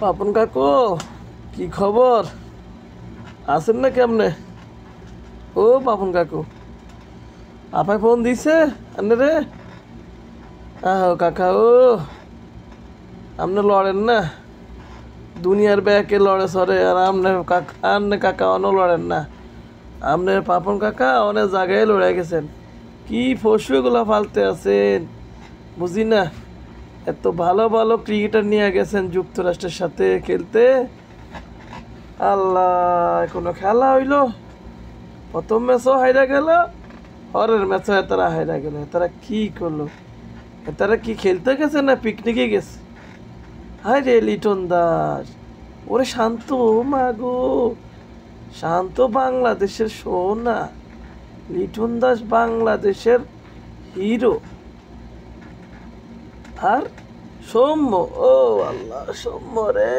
পাপন কাকু, কি খবর? আছেন না কেমনে? ও পাপন কাকু, আপায় ফোন দিছে আনে রে? আহ কাকা, ও আপনি লড়েন না, দুনিয়ার ব্যাকে লড়ে সরে, আর আমনে কাকা অন লড়েন না। আপনি পাপন কাকা অনেক জায়গায় লড়ে গেছেন, কি ফসুগুলা ফালতে আছেন বুঝি না। এত ভালো ভালো ক্রিকেটার নিয়ে গেছেন যুক্তরাষ্ট্রের সাথে খেলতে, আল্লাহ কোনো খেলা হইল? প্রথম ম্যাচও হাইরা গেল, পরের ম্যাচও এতারা হাইরা গেল। এতারা কি করলো? এতারা কি খেলতে গেছে না পিকনিকে গেছে? হায় রে লিটন দাস, ওরে শান্ত, মা গো শান্ত, বাংলাদেশের সোনা লিটন দাস, বাংলাদেশের হিরো। আর সৌম্য, ও আল্লাহ, সৌম্য রে,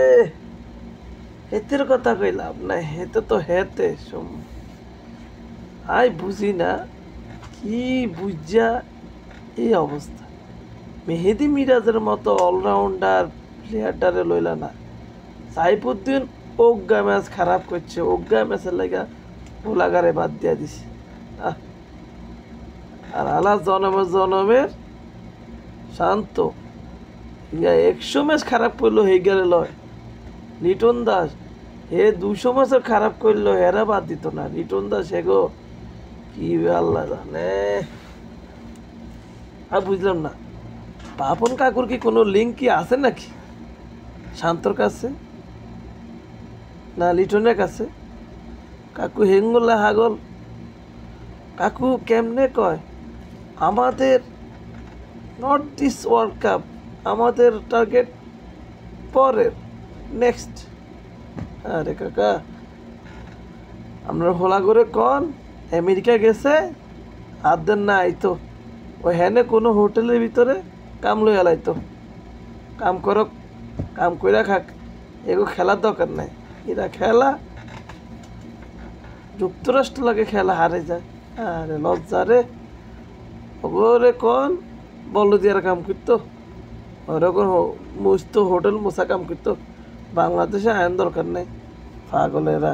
হেতের কথা কইলাম না, হেতে তো হেতে সৌম্য। আই বুঝি না কি বুঝা এই অবস্থা। মেহেদি মিরাজের মতো অলরাউন্ডার প্লেয়ারটারে লইলা না। সাইফুদ্দিন ওগা ম্যাচ খারাপ করছে, ওগা ম্যাচের লাগা গোলাগারে বাদ দিয়া দিছে। আর আলা জনমের শান্ত ইয়া 100 ম্যাচ খারাপ করলো হয়ে গেলে লয়। লিটন দাস হে 200 ম্যাচের খারাপ করলো, হেরা বাদ দিত না। লিটন দাস হেগো কি আল্লাহ জানে। আর বুঝলাম না, পাপন কাকুর কি কোনো লিঙ্ক কি আছে নাকি শান্তর কাছে, না লিটনের কাছে? কাকু হেঙ্গলা হাগল। কাকু কেমনে কয় আমাদের নট দিস ওয়ার্ল্ড কাপ, আমাদের টার্গেট পরের নেক্সট। আরে কাকা, আমরা হোলা করে কন আমেরিকা গেছে আর দেন না আইতো, ওই হ্যানে কোনো হোটেলের ভিতরে কাম লই আলাইতো। কাম করক, কাম কইরা খাক, এগো খেলার দরকার নাই। এরা খেলা যুক্তরাষ্ট্র লাগে খেলা হারে যায়। আরে লজ্জা রে, ওরে কন বলো দিয়ার কাম করতো, ওরকম মুছতো হোটেল মোছা কাম করতো। বাংলাদেশে আইন দরকার নেই, পাগলেরা।